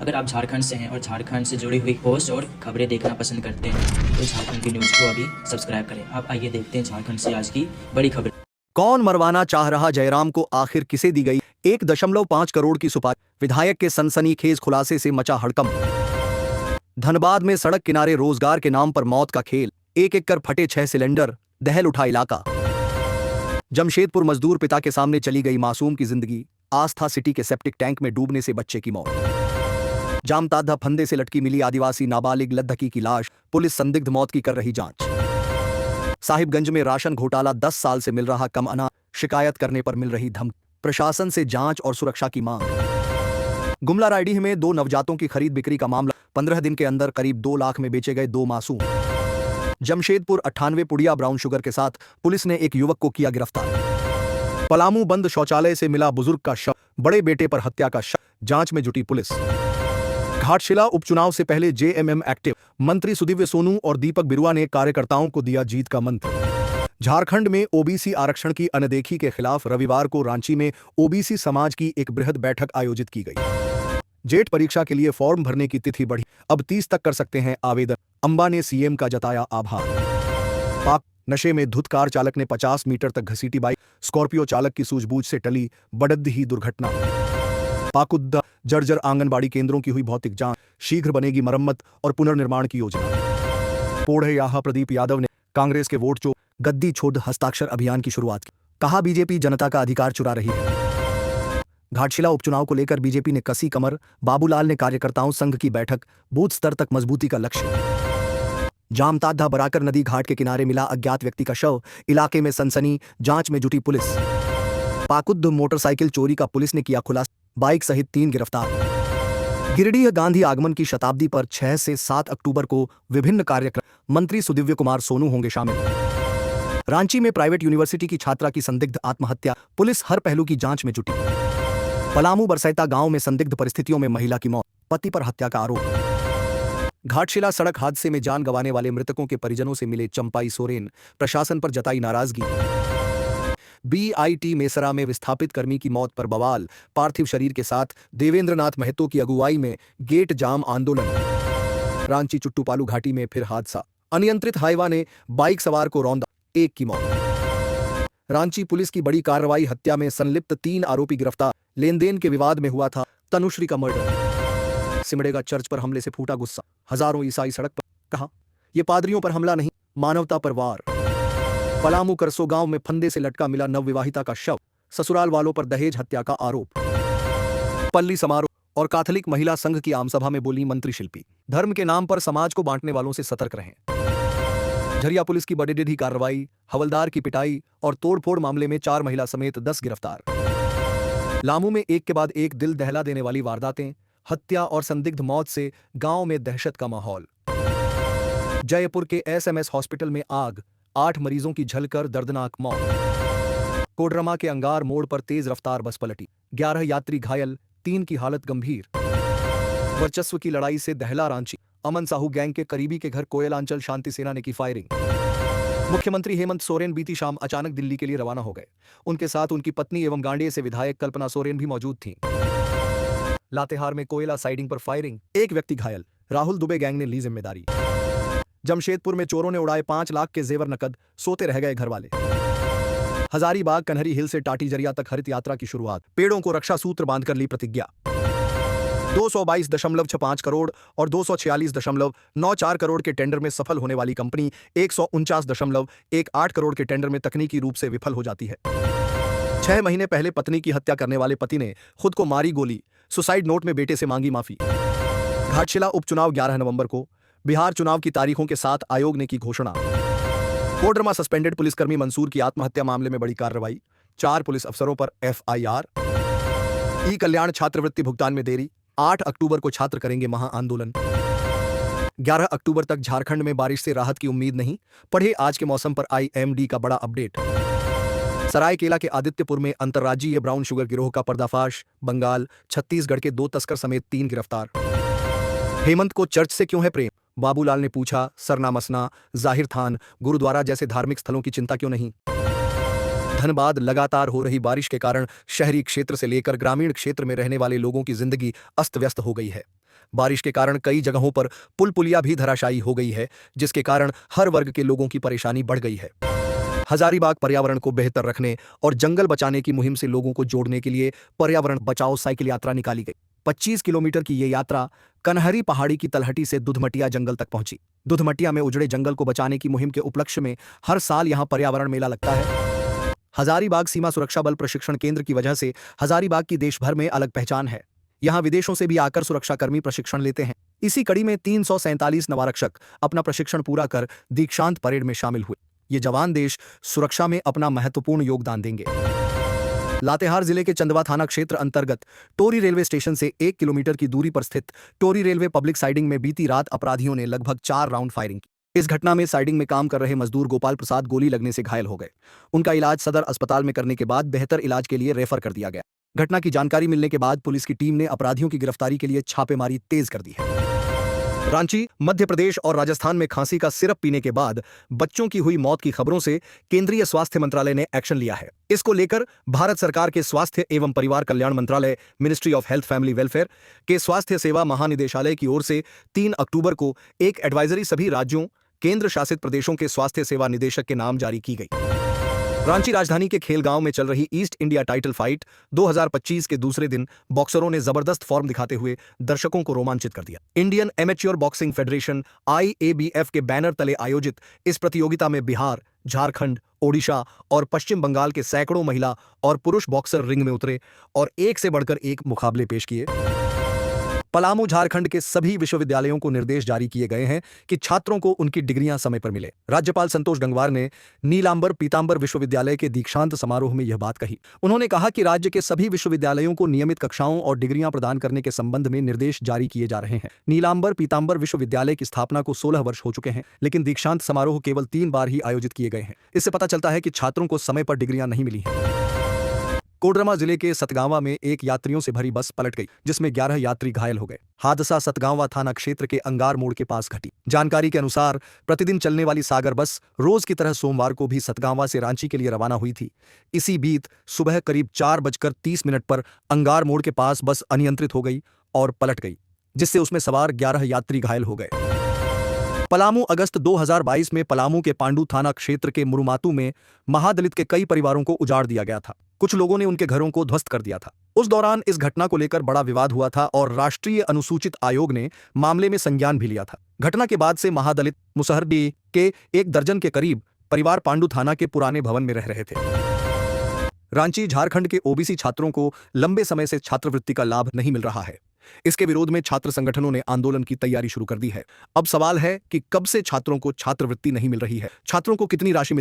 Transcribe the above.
अगर आप झारखंड से हैं और झारखंड से जुड़ी हुई पोस्ट और खबरें देखना पसंद करते हैं तो झारखंड की न्यूज़ को अभी सब्सक्राइब करें। आप आइए देखते हैं झारखंड से आज की बड़ी खबर। कौन मरवाना चाह रहा जयराम को, आखिर किसे दी गई 1.5 करोड़ की सुपारी? विधायक के सनसनीखेज खुलासे से मचा हड़कंप। धनबाद में सड़क किनारे रोजगार के नाम पर मौत का खेल, एक एक कर फटे 6 सिलेंडर, दहल उठा इलाका। जमशेदपुर मजदूर पिता के सामने चली गई मासूम की जिंदगी, आस्था सिटी के सेप्टिक टैंक में डूबने से बच्चे की मौत। जामताड़ा फंदे से लटकी मिली आदिवासी नाबालिग लद्दकी की लाश, पुलिस संदिग्ध मौत की कर रही जांच। साहिबगंज में राशन घोटाला, 10 साल से मिल रहा कम अनाज, शिकायत करने पर मिल रही धमकी, प्रशासन से जांच और सुरक्षा की मांग। गुमला रायडीह में 2 नवजातों की खरीद बिक्री का मामला, 15 दिन के अंदर करीब 2 लाख में बेचे गए 2 मासूम। जमशेदपुर 98 पुड़िया ब्राउन शुगर के साथ पुलिस ने एक युवक को किया गिरफ्तार। पलामू बंद शौचालय से मिला बुजुर्ग का शव, बड़े बेटे पर हत्या का शक, जांच में जुटी पुलिस। घाटशिला उपचुनाव से पहले जेएमएम एक्टिव, मंत्री सुदिव्य सोनू और दीपक बिरुआ ने कार्यकर्ताओं को दिया जीत का मंत्र। झारखंड में ओबीसी आरक्षण की अनदेखी के खिलाफ रविवार को रांची में ओबीसी समाज की एक बृहद बैठक आयोजित की गई। जेट परीक्षा के लिए फॉर्म भरने की तिथि बढ़ी, अब 30 तक कर सकते हैं आवेदन। अंबा ने सीएम का जताया आभार। पाक नशे में धुत कार चालक ने 50 मीटर तक घसीटी बाइक, स्कॉर्पियो चालक की सूझबूझ से टली बड़द्दी दुर्घटना। पाकुद्दा जर्जर आंगनबाड़ी केंद्रों की हुई भौतिक जांच, शीघ्र बनेगी मरम्मत और पुनर्निर्माण की योजना। पोढ़ैयाहा प्रदीप यादव ने कांग्रेस के वोट चोर, गद्दी छोड़ हस्ताक्षर अभियान की शुरुआत की, कहा बीजेपी जनता का अधिकार चुरा रही है। घाटशिला उपचुनाव को लेकर बीजेपी ने कसी कमर, बाबूलाल ने कार्यकर्ताओं संघ की बैठक, बूथ स्तर तक मजबूती का लक्ष्य। जामताड़ा बराकर नदी घाट के किनारे मिला अज्ञात व्यक्ति का शव, इलाके में सनसनी, जांच में जुटी पुलिस। पाकुद्द मोटरसाइकिल चोरी का पुलिस ने किया खुलासा, बाइक सहित 3 गिरफ्तार। गिरिडीह गांधी आगमन की शताब्दी पर 6 से 7 अक्टूबर को विभिन्न कार्यक्रम, मंत्री सुदिव्य कुमार सोनू होंगे शामिल। रांची में प्राइवेट यूनिवर्सिटी की छात्रा की संदिग्ध आत्महत्या, पुलिस हर पहलू की जांच में जुटी। पलामू बरसैता गांव में संदिग्ध परिस्थितियों में महिला की मौत, पति पर हत्या का आरोप। घाटशिला सड़क हादसे में जान गंवाने वाले मृतकों के परिजनों से मिले चंपाई सोरेन, प्रशासन पर जताई नाराजगी। बीआईटी मेसरा में विस्थापित कर्मी की मौत पर बवाल, पार्थिव शरीर के साथ देवेंद्रनाथ महतो की अगुवाई में गेट जाम आंदोलन। रांची चुट्टूपालू घाटी में फिर हादसा, अनियंत्रित हाईवा ने बाइक सवार को रौंदा, 1 की मौत। रांची पुलिस की बड़ी कार्रवाई, हत्या में संलिप्त 3 आरोपी गिरफ्तार, लेन देन के विवाद में हुआ था तनुश्री का मर्डर। सिमडेगा चर्च पर हमले से फूटा गुस्सा, हजारों ईसाई सड़क पर, कहा यह पादरियों पर हमला नहीं, मानवता पर वार। पलामू करसो गांव में फंदे से लटका मिला नवविवाहिता का शव, ससुराल वालों पर दहेज हत्या का आरोप। पल्ली समारोह और कैथोलिक महिला संघ की आमसभा में बोली मंत्री शिल्पी, धर्म के नाम पर समाज को बांटने वालों से सतर्क रहें। झरिया पुलिस की बड़ेढी कार्रवाई, हवलदार की पिटाई और तोड़फोड़ मामले में 4 महिला समेत 10 गिरफ्तार। लामू में एक के बाद एक दिल दहला देने वाली वारदातें, हत्या और संदिग्ध मौत से गांव में दहशत का माहौल। जयपुर के एसएमएस हॉस्पिटल में आग, 8 मरीजों की झलकर दर्दनाक मौत। कोडरमा के अंगार मोड़ पर तेज रफ्तार बस पलटी, 11 यात्री घायल, 3 की हालत गंभीर। वर्चस्व की लड़ाई से दहला रांची, अमन साहू गैंग के करीबी के घर कोयलांचल शांति सेना ने की फायरिंग। मुख्यमंत्री हेमंत सोरेन बीती शाम अचानक दिल्ली के लिए रवाना हो गए, उनके साथ उनकी पत्नी एवं गांडे से विधायक कल्पना सोरेन भी मौजूद थीं। लातेहार में कोयला साइडिंग पर फायरिंग, 1 व्यक्ति घायल, राहुल दुबे गैंग ने ली जिम्मेदारी। जमशेदपुर में चोरों ने उड़ाए 5 लाख के जेवर नकद, सोते रह गए घरवाले। हजारीबाग कन्हरी हिल से टाटी जरिया तक हरित यात्रा की शुरुआत, पेड़ों को रक्षा सूत्र बांधकर ली प्रतिज्ञा। 222.65 करोड़ और 246.94 करोड़ के टेंडर में सफल होने वाली कंपनी 149.18 करोड़ के टेंडर में तकनीकी रूप से विफल हो जाती है। 6 महीने पहले पत्नी की हत्या करने वाले पति ने खुद को मारी गोली, सुसाइड नोट में बेटे से मांगी माफी। घाटशिला उपचुनाव 11 नवंबर को, बिहार चुनाव की तारीखों के साथ आयोग ने की घोषणा। कोडरमा सस्पेंडेड पुलिसकर्मी मंसूर की आत्महत्या मामले में बड़ी कार्रवाई, 4 पुलिस अफसरों पर एफआईआर। ई कल्याण छात्रवृत्ति भुगतान में देरी, 8 अक्टूबर को छात्र करेंगे महाआंदोलन। 11 अक्टूबर तक झारखंड में बारिश से राहत की उम्मीद नहीं, पढ़े आज के मौसम पर आईएमडी का बड़ा अपडेट। सरायकेला के आदित्यपुर में अंतर्राज्यीय ब्राउन शुगर गिरोह का पर्दाफाश, बंगाल, छत्तीसगढ़ के 2 तस्कर समेत 3 गिरफ्तार। हेमंत को चर्च से क्यों है प्रेम, बाबूलाल ने पूछा, सरना मसना, जाहिर थान, गुरुद्वारा जैसे धार्मिक स्थलों की चिंता क्यों नहीं। धनबाद लगातार हो रही बारिश के कारण शहरी क्षेत्र से लेकर ग्रामीण क्षेत्र में रहने वाले लोगों की जिंदगी अस्त व्यस्त हो गई है। बारिश के कारण कई जगहों पर पुल पुलिया भी धराशायी हो गई है, जिसके कारण हर वर्ग के लोगों की परेशानी बढ़ गई है। हजारीबाग पर्यावरण को बेहतर रखने और जंगल बचाने की मुहिम से लोगों को जोड़ने के लिए पर्यावरण बचाओ साइकिल यात्रा निकाली गई। 25 किलोमीटर की ये यात्रा कन्हरी पहाड़ी की तलहटी से दुधमटिया जंगल तक पहुंची। दुधमटिया में उजड़े जंगल को बचाने की मुहिम के उपलक्ष्य में हर साल यहां पर्यावरण मेला लगता है। हजारीबाग सीमा सुरक्षा बल प्रशिक्षण केंद्र की वजह से हजारीबाग की देश भर में अलग पहचान है। यहां विदेशों से भी आकर सुरक्षाकर्मी प्रशिक्षण लेते हैं। इसी कड़ी में 347 नवारक्षक अपना प्रशिक्षण पूरा कर दीक्षांत परेड में शामिल हुए। ये जवान देश सुरक्षा में अपना महत्वपूर्ण योगदान देंगे। लातेहार जिले के चंदवा थाना क्षेत्र अंतर्गत टोरी रेलवे स्टेशन से 1 किलोमीटर की दूरी पर स्थित टोरी रेलवे पब्लिक साइडिंग में बीती रात अपराधियों ने लगभग 4 राउंड फायरिंग की। इस घटना में साइडिंग में काम कर रहे मजदूर गोपाल प्रसाद गोली लगने से घायल हो गए। उनका इलाज सदर अस्पताल में करने के बाद बेहतर इलाज के लिए रेफर कर दिया गया। घटना की जानकारी मिलने के बाद पुलिस की टीम ने अपराधियों की गिरफ्तारी के लिए छापेमारी तेज कर दी है। रांची, मध्य प्रदेश और राजस्थान में खांसी का सिरप पीने के बाद बच्चों की हुई मौत की खबरों से केंद्रीय स्वास्थ्य मंत्रालय ने एक्शन लिया है। इसको लेकर भारत सरकार के स्वास्थ्य एवं परिवार कल्याण मंत्रालय, ministry of health family welfare के स्वास्थ्य सेवा महानिदेशालय की ओर से 3 अक्टूबर को एक एडवाइजरी सभी राज्यों, केंद्र शासित प्रदेशों के स्वास्थ्य सेवा निदेशक के नाम जारी की गई। रांची राजधानी के खेलगांव में चल रही ईस्ट इंडिया टाइटल फाइट 2025 के दूसरे दिन बॉक्सरों ने जबरदस्त फॉर्म दिखाते हुए दर्शकों को रोमांचित कर दिया। Indian amateur boxing federation IABF के बैनर तले आयोजित इस प्रतियोगिता में बिहार, झारखंड, ओडिशा और पश्चिम बंगाल के सैकड़ों महिला और पुरुष बॉक्सर रिंग में उतरे और एक से बढ़कर एक मुकाबले पेश किए। पलामू, झारखंड के सभी विश्वविद्यालयों को निर्देश जारी किए गए हैं कि छात्रों को उनकी डिग्रियां समय पर मिले। राज्यपाल संतोष गंगवार ने नीलांबर पीतांबर विश्वविद्यालय के दीक्षांत समारोह में यह बात कही। उन्होंने कहा कि राज्य के सभी विश्वविद्यालयों को नियमित कक्षाओं और डिग्रियां प्रदान करने के संबंध में निर्देश जारी किए जा रहे हैं। नीलांबर पीतांबर विश्वविद्यालय की स्थापना को 16 वर्ष हो चुके हैं, लेकिन दीक्षांत समारोह केवल 3 बार ही आयोजित किए गए हैं। इससे पता चलता है कि छात्रों को समय पर डिग्रियां नहीं मिली हैं। कोडरमा जिले के सतगांवा में एक यात्रियों से भरी बस पलट गई, जिसमें 11 यात्री घायल हो गए। हादसा सतगांवा थाना क्षेत्र के अंगार मोड़ के पास घटी। जानकारी के अनुसार प्रतिदिन चलने वाली सागर बस रोज की तरह सोमवार को भी सतगांवा से रांची के लिए रवाना हुई थी। इसी बीच सुबह करीब 4:30 पर अंगार मोड़ के पास बस अनियंत्रित हो गई और पलट गई, जिससे उसमें सवार 11 यात्री घायल हो गए। पलामू, अगस्त 2022 में पलामू के पांडू थाना क्षेत्र के मुरुमातू में महादलित के कई परिवारों को उजाड़ दिया गया था। कुछ लोगों ने उनके घरों को ध्वस्त कर दिया था। उस दौरान इस घटना को लेकर बड़ा विवाद हुआ था और राष्ट्रीय अनुसूचित आयोग ने मामले में संज्ञान भी लिया था। घटना के बाद से महादलित मुसहरडी के 1 दर्जन के करीब परिवार पांडू थाना के पुराने भवन में रह रहे थे। रांची, झारखंड के ओबीसी छात्रों को लंबे समय से छात्रवृत्ति का लाभ नहीं मिल रहा है। इसके विरोध में छात्र संगठनों ने आंदोलन की तैयारी शुरू कर दी है। अब सवाल है कि कब से छात्रों को छात्रवृत्ति नहीं मिल रही है, छात्रों को कितनी राशि मिल